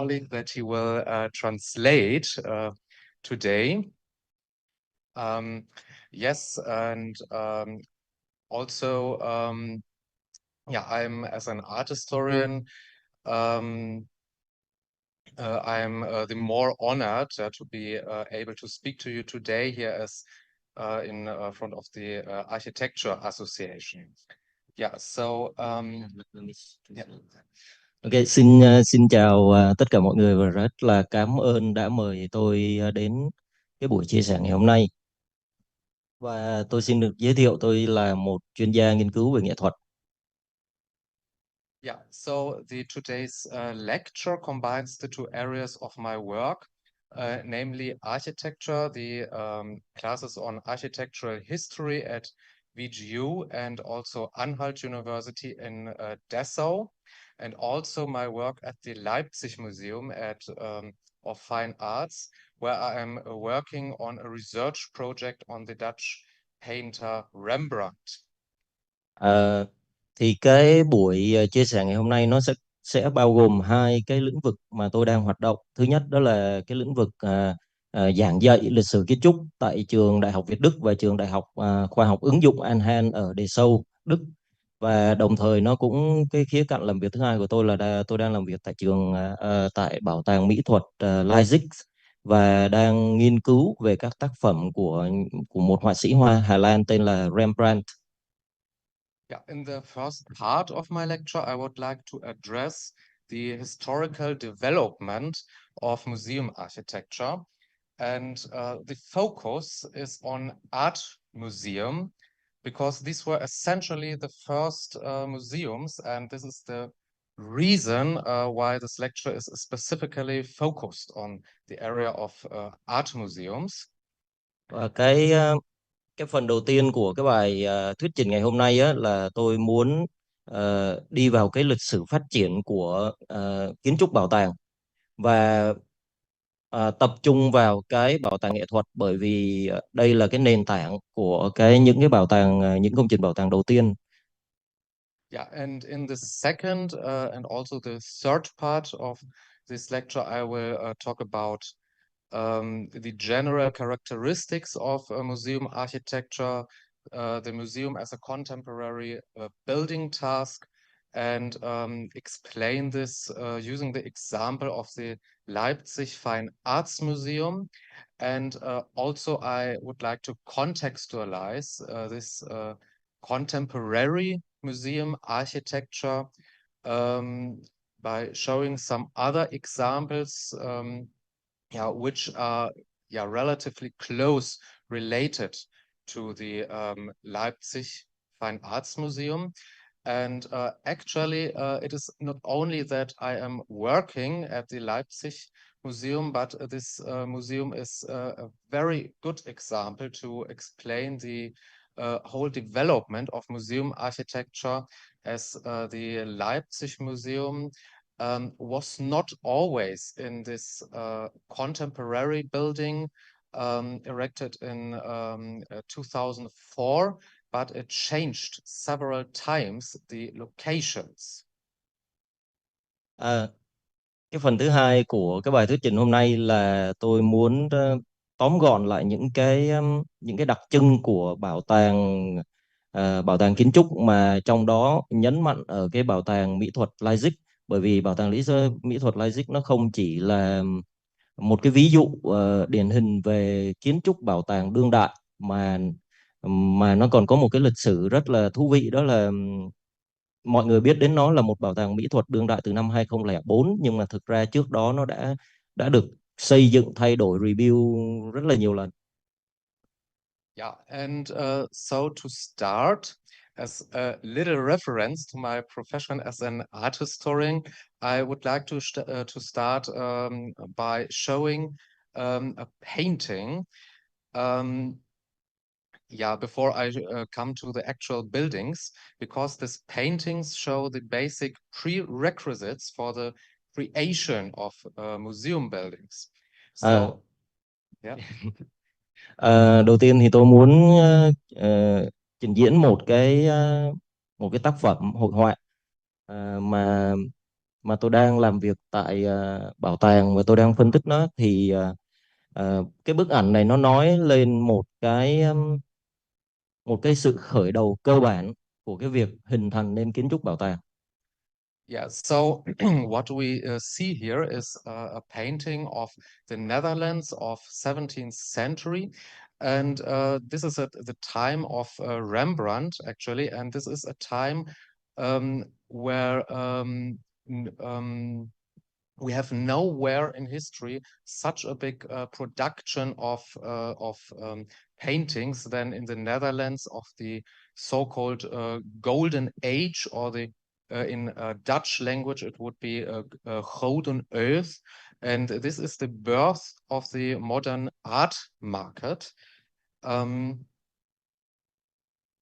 colleague that he will translate today. Um, yes, and also, yeah, I'm as an art historian. Um, I'm the more honored to be able to speak to you today here as in front of the Architecture Association. Yeah, so yeah. Ok, xin chào tất cả mọi người và rất là cảm ơn đã mời tôi đến cái buổi chia sẻ ngày hôm nay. Và tôi xin được giới thiệu tôi là một chuyên gia nghiên cứu về nghệ thuật. Yeah, so today's lecture combines the two areas of my work, namely architecture, the classes on architectural history at VGU and also Anhalt University in Dessau, and also my work at the Leipzig Museum of Fine Arts, where I am working on a research project on the Dutch painter Rembrandt. Ờ, thì cái buổi chia sẻ ngày hôm nay nó sẽ bao gồm hai cái lĩnh vực mà tôi đang hoạt động. Thứ nhất đó là cái lĩnh vực giảng dạy lịch sử kiến trúc tại trường Đại học Việt Đức và trường Đại học Khoa học ứng dụng Anhalt ở Dessau, Đức. Và đồng thời nó cũng cái khía cạnh làm việc thứ hai của tôi là tôi đang làm việc tại tại Bảo tàng Mỹ thuật Leipzig và đang nghiên cứu về các tác phẩm của một họa sĩ Hoa Hà Lan tên là Rembrandt. Yeah, in the first part of my lecture, I would like to address the historical development of museum architecture. And the focus is on art museum because these were essentially the first museums. And this is the reason why this lecture is specifically focused on the area of art museums. Và cái phần đầu tiên của cái bài thuyết trình ngày hôm nay á, là tôi muốn đi vào cái lịch sử phát triển của kiến trúc bảo tàng và tập trung vào cái bảo tàng nghệ thuật bởi vì đây là cái nền tảng của những cái bảo tàng những công trình bảo tàng đầu tiên. Yeah, and in the second and also the third part of this lecture, I will talk about the general characteristics of museum architecture, the museum as a contemporary building task, and explain this using the example of the Leipzig Fine Arts Museum. And also, I would like to contextualize this contemporary museum architecture by showing some other examples which are relatively close related to the Leipzig Fine Arts Museum. And actually, it is not only that I am working at the Leipzig Museum, but this museum is a very good example to explain the whole development of museum architecture, as the Leipzig Museum was not always in this contemporary building erected in 2004, but it changed several times the locations. À, cái phần thứ hai của cái bài thuyết trình hôm nay là tôi muốn tóm gọn lại những cái đặc trưng của bảo tàng kiến trúc mà trong đó nhấn mạnh ở cái bảo tàng mỹ thuật Leipzig, bởi vì bảo tàng mỹ thuật Leipzig nó không chỉ là một cái ví dụ điển hình về kiến trúc bảo tàng đương đại mà nó còn có một cái lịch sử rất là thú vị, đó là mọi người biết đến nó là một bảo tàng mỹ thuật đương đại từ năm 2004, nhưng mà thực ra trước đó nó đã được xây dựng, thay đổi, rebuild rất là nhiều lần. Yeah, and so to start, as a little reference to my profession as an art historian, I would like to start by showing a painting. Before I come to the actual buildings, because these paintings show the basic prerequisites for the creation of museum buildings. À, So, yeah. đầu tiên thì tôi muốn trình diễn một cái tác phẩm hội họa mà mà tôi đang làm việc tại bảo tàng và tôi đang phân tích nó thì cái bức ảnh này nó nói lên một cái sự khởi đầu cơ bản của cái việc hình thành nên kiến trúc bảo tàng. Yeah, so what we see here is a painting of the Netherlands of 17th century. And this is at the time of Rembrandt, actually. And this is a time where we have nowhere in history such a big production of paintings than in the Netherlands of the so-called Golden Age, or the in Dutch language it would be Gouden Earth, and this is the birth of the modern art market. Um,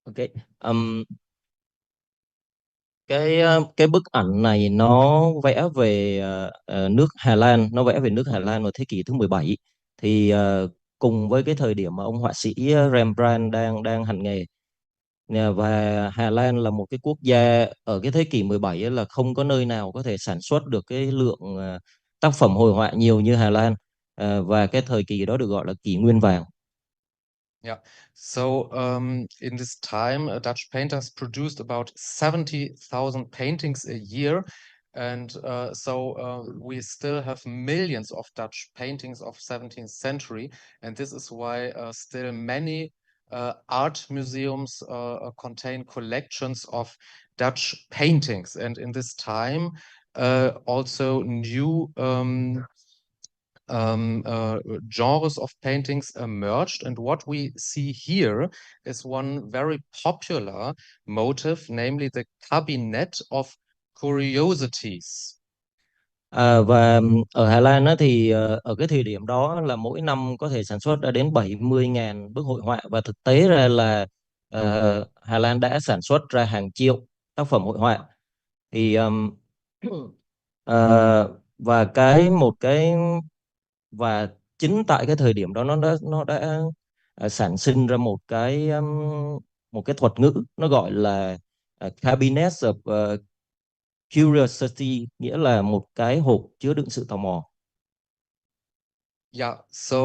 Ok. Ừm, cái bức ảnh này nó vẽ về nước Hà Lan, nó vẽ về nước Hà Lan vào thế kỷ thứ 17, thì cùng với cái thời điểm mà ông họa sĩ Rembrandt đang đang hành nghề. Và Hà Lan là một cái quốc gia ở cái thế kỷ 17 ấy, là không có nơi nào có thể sản xuất được cái lượng tác phẩm hội họa nhiều như Hà Lan. Và cái thời kỳ đó được gọi là kỷ nguyên vàng. Yeah. So in this time, Dutch painters produced about 70,000 paintings a year. And we still have millions of Dutch paintings of 17th century. And this is why still many art museums contain collections of Dutch paintings. And in this time, also new genres of paintings emerged. And what we see here is one very popular motive, namely the cabinet of curiosities. Và ở Hà Lan á, thì ở cái thời điểm đó là mỗi năm có thể sản xuất ra đến 70.000 bức hội họa, và thực tế ra là Hà Lan đã sản xuất ra hàng triệu tác phẩm hội họa. Thì và một cái và chính tại cái thời điểm đó nó đã sản sinh ra một cái thuật ngữ nó gọi là cabinet of curiosity, nghĩa là một cái hộp chứa đựng sự tò mò. Yeah, so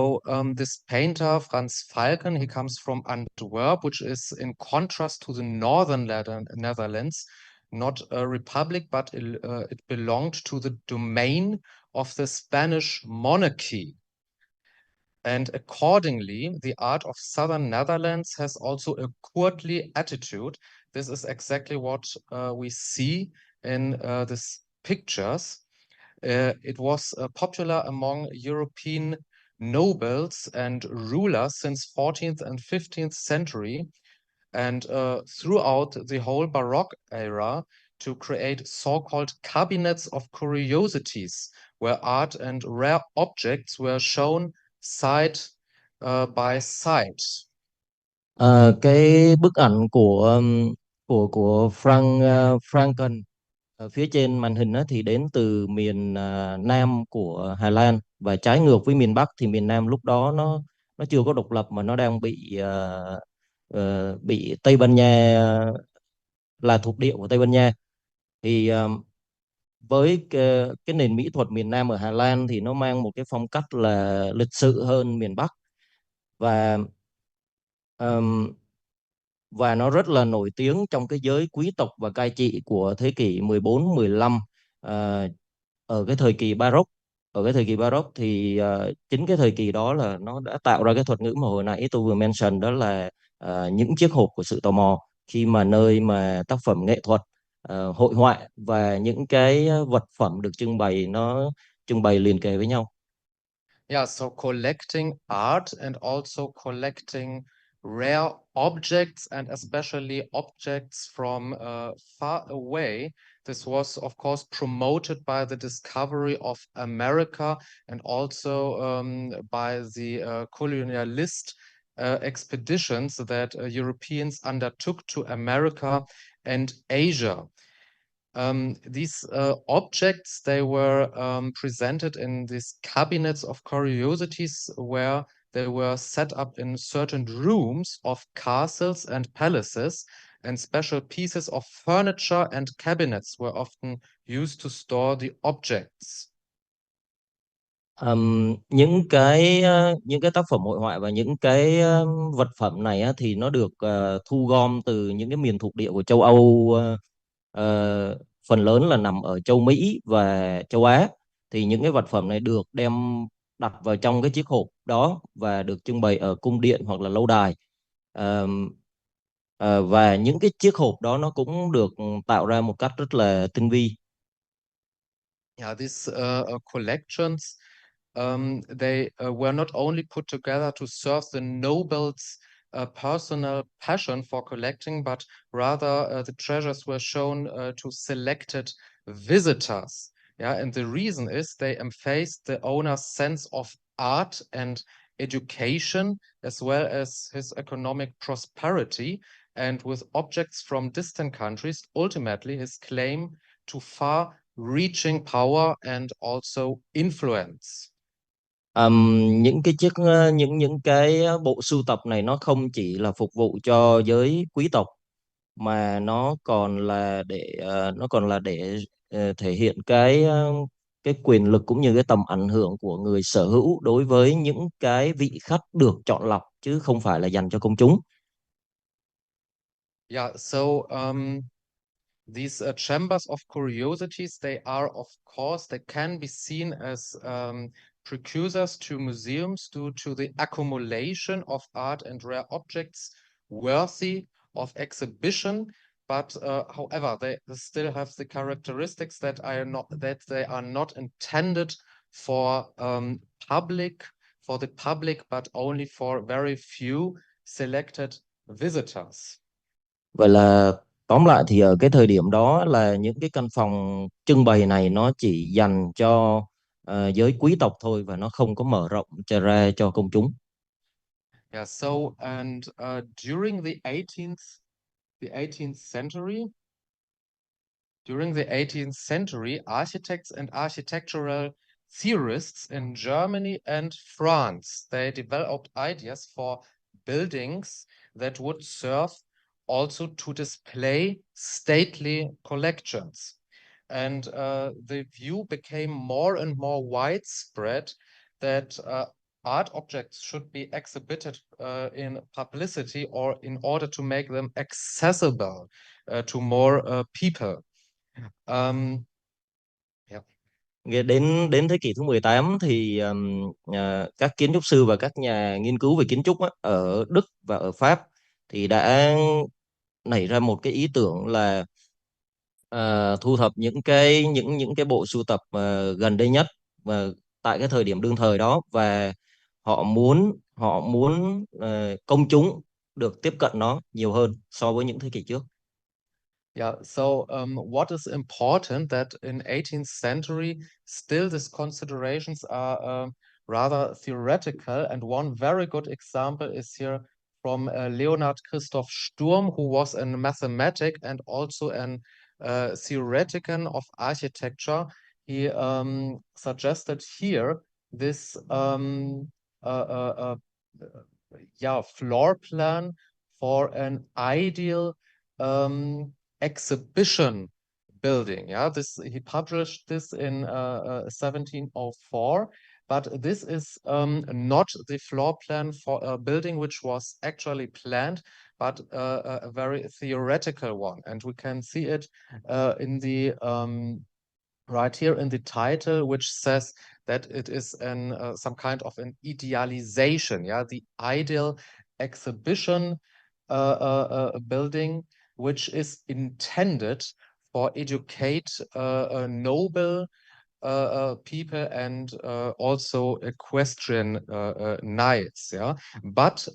this painter, Franz Falken, he comes from Antwerp, which is in contrast to the northern Netherlands, not a republic, but it belonged to the domain of the Spanish monarchy. And accordingly, the art of southern Netherlands has also a courtly attitude. This is exactly what we see in these pictures. It was popular among European nobles and rulers since 14th and 15th century, and throughout the whole Baroque era, to create so-called cabinets of curiosities, where art and rare objects were shown side by side. Cái bức ảnh của Franken ở phía trên màn hình á, thì đến từ miền Nam của Hà Lan, và trái ngược với miền Bắc thì miền Nam lúc đó nó chưa có độc lập, mà nó đang bị Tây Ban Nha, là thuộc địa của Tây Ban Nha. Thì với cái nền mỹ thuật miền Nam ở Hà Lan thì nó mang một cái phong cách là lịch sự hơn miền Bắc, và ờm, và nó rất là nổi tiếng trong cái giới quý tộc và cai trị của thế kỷ 14, 15, ờ, ở cái thời kỳ Baroque. Ở cái thời kỳ Baroque thì chính cái thời kỳ đó là nó đã tạo ra cái thuật ngữ mà hồi nãy tôi vừa mention, đó là những chiếc hộp của sự tò mò, khi mà nơi mà tác phẩm nghệ thuật, hội họa và những cái vật phẩm được trưng bày liền kề với nhau. Yeah, so collecting art and also collecting rare objects, and especially objects from far away. This was, of course, promoted by the discovery of America, and also by the colonialist expeditions that Europeans undertook to America and Asia. These objects, they were presented in these cabinets of curiosities, where they were set up in certain rooms of castles and palaces, and special pieces of furniture and cabinets were often used to store the objects? Những cái tác phẩm hội họa và những cái vật phẩm này á, thì nó được thu gom từ những cái miền thuộc địa của châu Âu, phần lớn là nằm ở châu Mỹ và châu Á. Thì những cái vật phẩm này được đem đặt vào trong cái chiếc hộp đó và được trưng bày ở cung điện hoặc là lâu đài. Ờm, và những cái chiếc hộp đó nó cũng được tạo ra một cách rất là tinh vi. Yeah, these collections, they were not only put together to serve the nobles' personal passion for collecting, but rather the treasures were shown to selected visitors. Yeah, and the reason is they emphasized the owner's sense of art and education, as well as his economic prosperity. And with objects from distant countries, ultimately his claim to far reaching power and also influence. Những cái bộ sưu tập này nó không chỉ là phục vụ cho giới quý tộc, mà nó còn là để thể hiện cái quyền lực cũng như cái tầm ảnh hưởng của người sở hữu đối với những cái vị khách được chọn lọc, chứ không phải là dành cho công chúng. Yeah, so these chambers of curiosities, they are, of course, they can be seen as precursors to museums due to the accumulation of art and rare objects worthy of exhibition. But however, they still have the characteristics that they are not intended for public for the public, but only for very few selected visitors. Vậy là tóm lại thì ở cái thời điểm đó là những cái căn phòng trưng bày này nó chỉ dành cho giới quý tộc thôi, và nó không có mở rộng ra cho công chúng. Yeah, so and during the 18th century, during the 18th century, architects and architectural theorists in Germany and France, they developed ideas for buildings that would serve also to display stately collections. And the view became more and more widespread that art objects should be exhibited in publicity or in order to make them accessible to more people. Yeah. Đến đến thế kỷ thứ 18 thì các kiến trúc sư và các nhà nghiên cứu về kiến trúc á, ở Đức và ở Pháp thì đã nảy ra một cái ý tưởng là thu thập những cái bộ sưu tập gần đây nhất và tại cái thời điểm đương thời đó, và họ muốn công chúng được tiếp cận nó nhiều hơn so với những thế kỷ trước. Yeah, so what is important that in 18th century, still these considerations are rather theoretical. And one very good example is here from Leonhard Christoph Sturm, who was a mathematic and also an theoretician of architecture. He suggested here this yeah, floor plan for an ideal um, exhibition building. Yeah, this he published this in 1704. But this is not the floor plan for a building which was actually planned, but a very theoretical one. And we can see it in the right here in the title, which says that it is some kind of an idealization. Yeah, the ideal exhibition building, which is intended for educate noble people and also equestrian knights. Yeah, but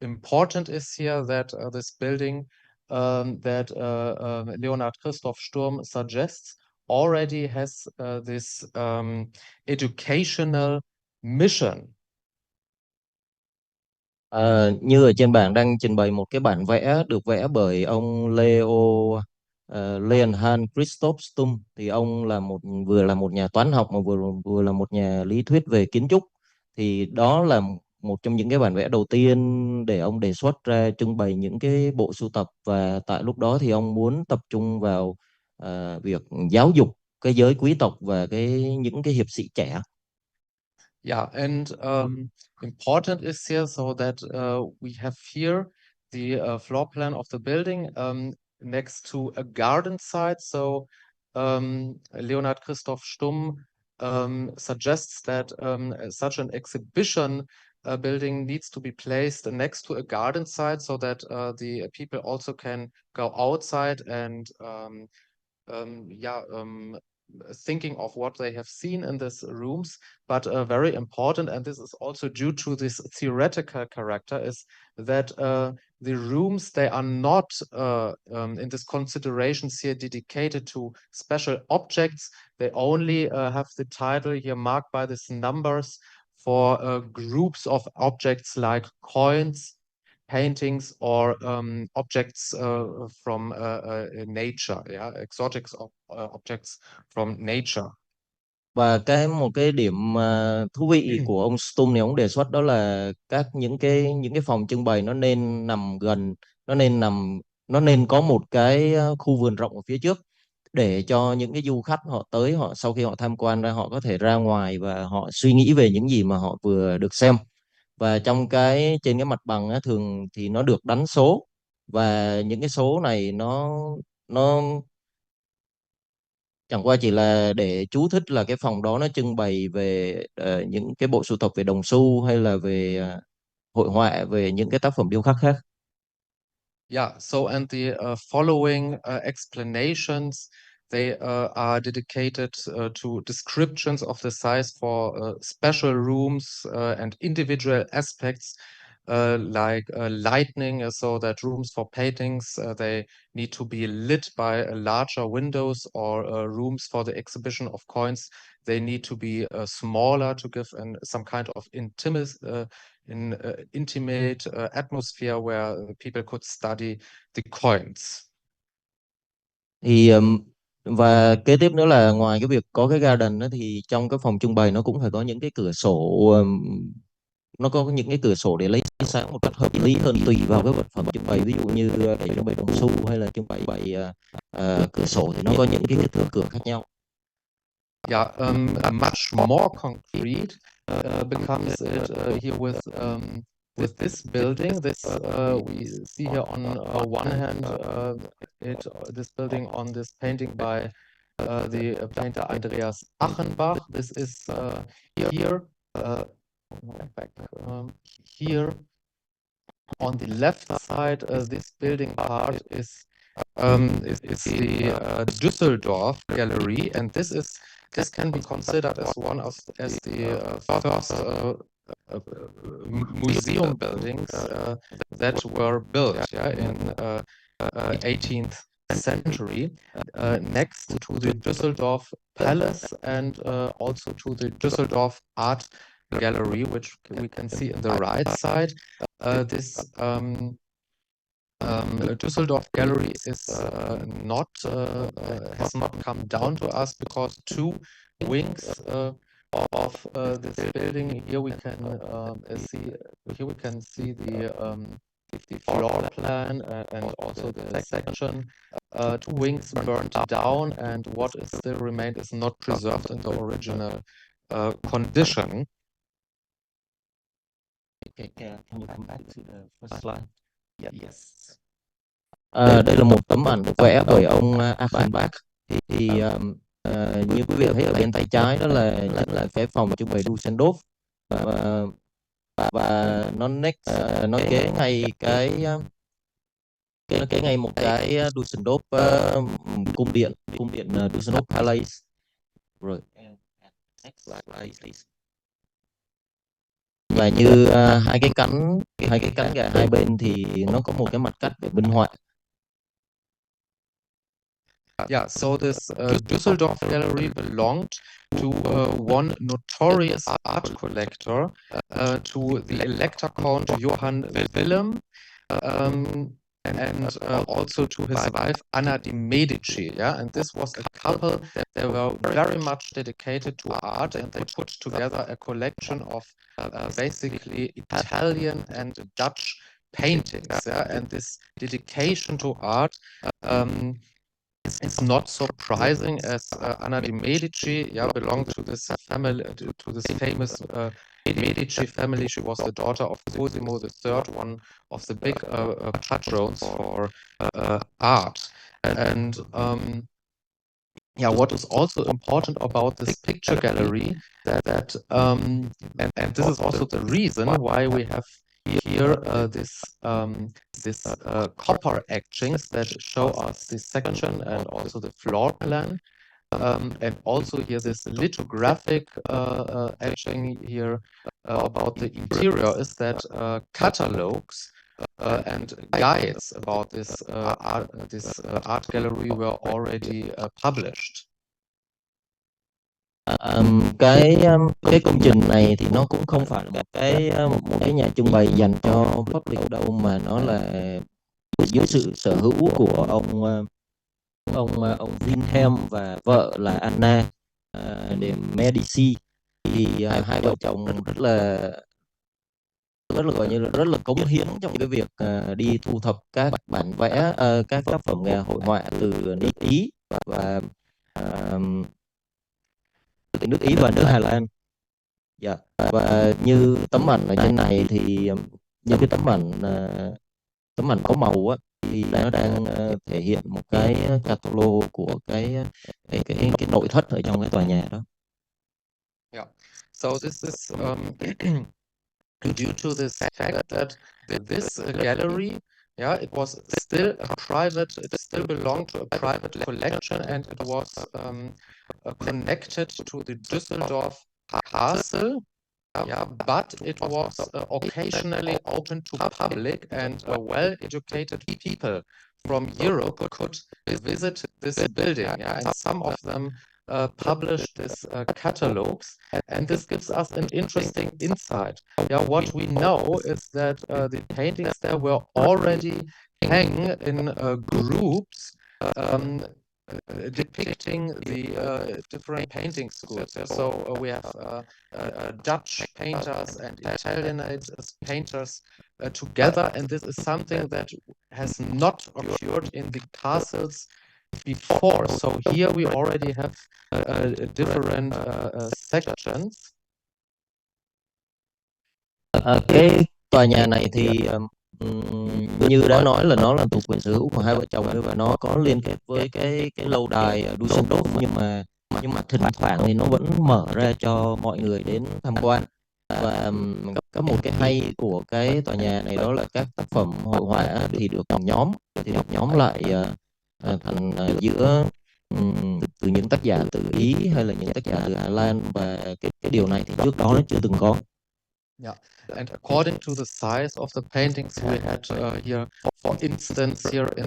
important is here that this building that Leonhard Christoph Sturm suggests already has this educational mission. Như ở trên bảng đang trình bày một cái bản vẽ được vẽ bởi ông Leonhard Christoph Sturm, thì ông vừa là một nhà toán học mà vừa vừa là một nhà lý thuyết về kiến trúc. Thì đó là một trong những cái bản vẽ đầu tiên để ông đề xuất ra trưng bày những cái bộ sưu tập, và tại lúc đó thì ông muốn tập trung vào việc giáo dục cái giới quý tộc và những cái hiệp sĩ trẻ. Yeah, and important is here so that we have here the floor plan of the building next to a garden site. So Leonhard Christoph Stumm suggests that such an exhibition building needs to be placed next to a garden site so that the people also can go outside and yeah, thinking of what they have seen in these rooms, but very important, and this is also due to this theoretical character, is that the rooms, they are not in this considerations here dedicated to special objects. They only have the title here marked by these numbers for groups of objects like coins, paintings, or objects from nature, yeah, objects from nature. Và một cái điểm thú vị của ông Stum này, ông đề xuất đó là những cái phòng trưng bày nó nên nằm gần, nó nên nằm nó nên có một cái khu vườn rộng ở phía trước, để cho những cái du khách họ tới, họ sau khi họ tham quan ra, họ có thể ra ngoài và họ suy nghĩ về những gì mà họ vừa được xem. Và trên cái mặt bằng á, thường thì nó được đánh số, và những cái số này nó chẳng qua chỉ là để chú thích là cái phòng đó nó trưng bày về những cái bộ sưu tập về đồng xu, hay là về hội họa, về những cái tác phẩm điêu khắc khác. Yeah, so and the following explanations, they are dedicated to descriptions of the size for special rooms and individual aspects like lighting, so that rooms for paintings, they need to be lit by larger windows, or rooms for the exhibition of coins, they need to be smaller to give some kind of intimate atmosphere where people could study the coins. Thì và kế tiếp nữa là ngoài cái việc có cái garden đó, thì trong cái phòng trưng bày nó cũng phải có những cái cửa sổ, nó có những cái cửa sổ để lấy sáng một cách hợp lý hơn tùy vào cái vật phẩm trưng bày. Ví dụ như để trưng bày đồng xu hay là trưng bày cửa sổ thì nó có những cái kích thước cửa khác nhau. Yeah, much more concrete becomes it here with this building. This we see here on one hand, this building on this painting by the painter Andreas Achenbach. This is here back here on the left side. This building part is the Düsseldorf Gallery, and this can be considered as one of the first museum buildings that were built, yeah, in 18th century, next to the Düsseldorf Palace, and also to the Düsseldorf Art Gallery, which we can see in the right side. This Düsseldorf Gallery is not has not come down to us, because two wings of this building here we can see the floor plan and also the section. Two wings burned down, and what is still remained is not preserved in the original condition. Okay, can you come back to the first slide? Yes. Đây là một tấm ảnh vẽ bởi ông Achenbach. Thì như quý vị thấy ở bên tay trái đó là cái phòng trưng bày Düsseldorf, và nó kế ngay một cái Düsseldorf cung điện Düsseldorf Palace. Rồi. Next slide, please. Và như hai cái cánh gà hai bên thì nó có một cái mặt cắt để minh họa. Yeah, so this Düsseldorf Gallery belonged to one notorious art collector, to the Elector Count Johann Wilhelm, and also to his wife Anna de Medici. Yeah, and this was a couple that were very much dedicated to art, and they put together a collection of basically Italian and Dutch paintings. Yeah, and this dedication to art is not surprising, as Anna de' Medici, yeah, belonged to this family, to this famous Medici family. She was the daughter of Cosimo III, one of the big patrons for art. And yeah, what is also important about this picture gallery that and this is also the reason why we have here this copper etchings that show us the section and also the floor plan. And also here this lithographic etching here about the interior is that catalogs and guides about this art gallery were already published. Cái công trình này thì nó cũng không phải là một cái nhà trưng bày dành cho public đâu, mà nó là dưới sự sở hữu của ông Wilhelm và vợ là Anna de Medici. Thì hai vợ chồng gọi như là rất là cống hiến trong cái việc đi thu thập các bản vẽ, các tác phẩm nghệ hội họa từ nước Ý và nước Ý và nước Hà Lan. Dạ. Và như tấm ảnh ở trên này thì như cái tấm ảnh có màu á, thì nó đang thể hiện một cái catalog của cái nội thất ở trong cái tòa nhà đó. Yeah. So this is due to this fact that this gallery, yeah, it was still a private, it still belonged to a private collection, and it was connected to the Düsseldorf castle. Yeah, but it was occasionally open to public, and well-educated people from Europe could visit this building. Yeah, and some of them published these catalogs, and this gives us an interesting insight. Yeah, what we know is that the paintings there were already hang in groups. Depicting the different painting schools. Yeah? So we have Dutch painters and Italian painters together, and this is something that has not occurred in the castles before. So here we already have different sections. Cái tòa nhà này thì như đã nói là nó là thuộc quyền sở hữu của hai vợ chồng nữa, và nó có liên kết với cái lâu đài Düsseldorf, nhưng mà thỉnh thoảng thì nó vẫn mở ra cho mọi người đến tham quan. Và có một cái hay của cái tòa nhà này đó là các tác phẩm hội họa thì được nhóm lại thành giữa từ những tác giả từ Ý hay là những tác giả từ Hà Lan, và cái điều này thì trước đó nó chưa từng có. Yeah, and according to the size of the paintings, we had here, for instance, here in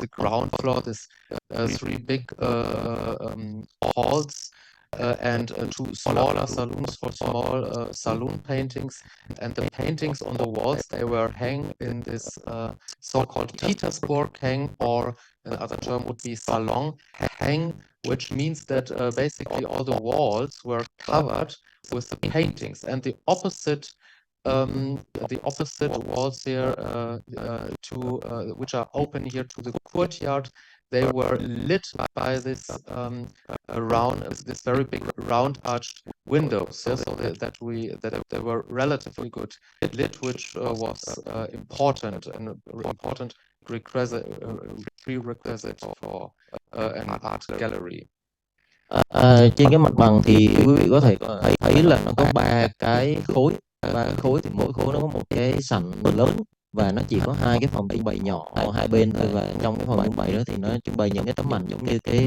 the ground floor, this three big halls and two smaller saloons for small saloon paintings. And the paintings on the walls, they were hang in this so-called Petersburg hang, or another term would be salon hang, which means that basically all the walls were covered with the paintings, and the opposite walls here which are open here to the courtyard, they were lit by this this very big round arched windows. Yeah? So that they were relatively good lit, which was important prerequisite for an art gallery. Trên cái mặt bằng thì quý vị có thể thấy là nó có ba khối, thì mỗi khối nó có một cái sảnh lớn, và nó chỉ có hai cái phòng trưng bày nhỏ ở hai bên thôi. Và trong cái phòng trưng bày đó thì nó trưng bày những cái tấm ảnh giống như cái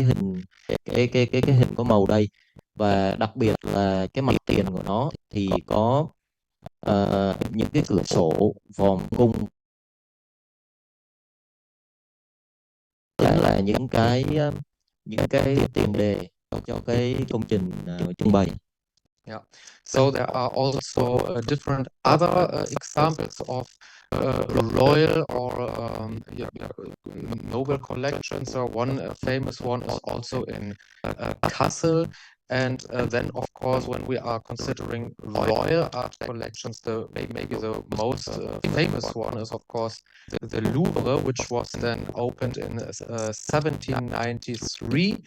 hình có màu đây, và đặc biệt là cái mặt tiền của nó thì có những cái cửa sổ vòm cung, là những cái tiền đề cho cái công trình trưng bày. Yeah, so there are also different other examples of royal or noble collections. So one famous one is also in Kassel, And then, of course, when we are considering royal art collections, maybe the most famous one is, of course, the Louvre, which was then opened in 1793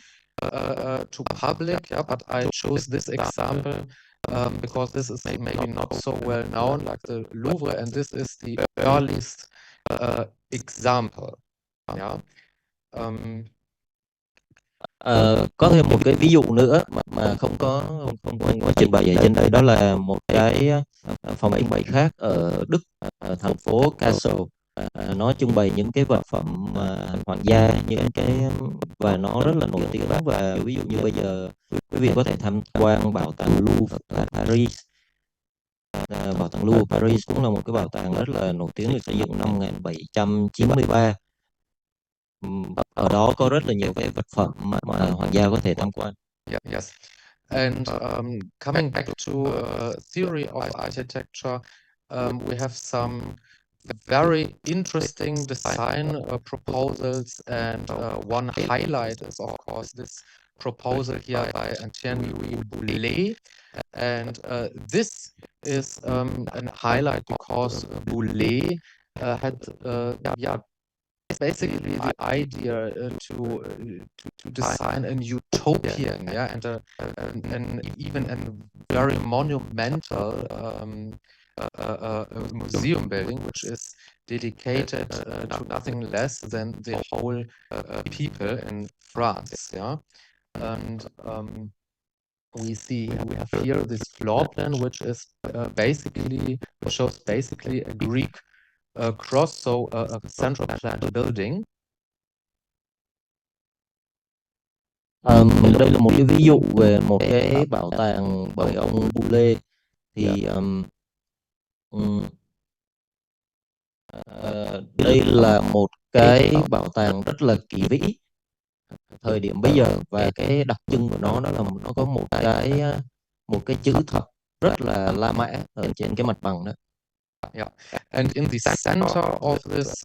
to public. Yeah, but I chose this example because this is maybe not so well known, like the Louvre, and this is the earliest example. Yeah. Có thêm một cái ví dụ nữa mà không có trình bày ở trên đây, đó là một cái phòng trưng bày khác ở Đức, ở thành phố Kassel. Nó trưng bày những cái vật phẩm hoàng gia, những cái và nó rất là nổi tiếng. Và ví dụ như bây giờ quý vị có thể tham quan bảo tàng Louvre ở Paris. Bảo tàng Louvre Paris cũng là một cái bảo tàng rất là nổi tiếng, được xây dựng năm 1793. Ở đó có rất là nhiều cái vật phẩm mà hoàng gia có thể tham quan. Yes. And coming back to theory of architecture, we have some very interesting design proposals, and one highlight is, of course, this proposal here by Etienne Boulez. And this is a highlight because Boulez had basically the idea to design an utopian, and even a very monumental museum building, which is dedicated to nothing less than the whole people in France. Yeah, and we have here this floor plan, which is shows basically a Greek cross, so a central planned building. Đây là một cái ví dụ về một cái bảo tàng bởi ông Boulez. Thì đây là một cái bảo tàng rất là kỳ vĩ thời điểm bây giờ, và cái đặc trưng của nó là nó có một cái chữ thập rất là La Mã ở trên cái mặt bằng đó. Yeah, and in the center of this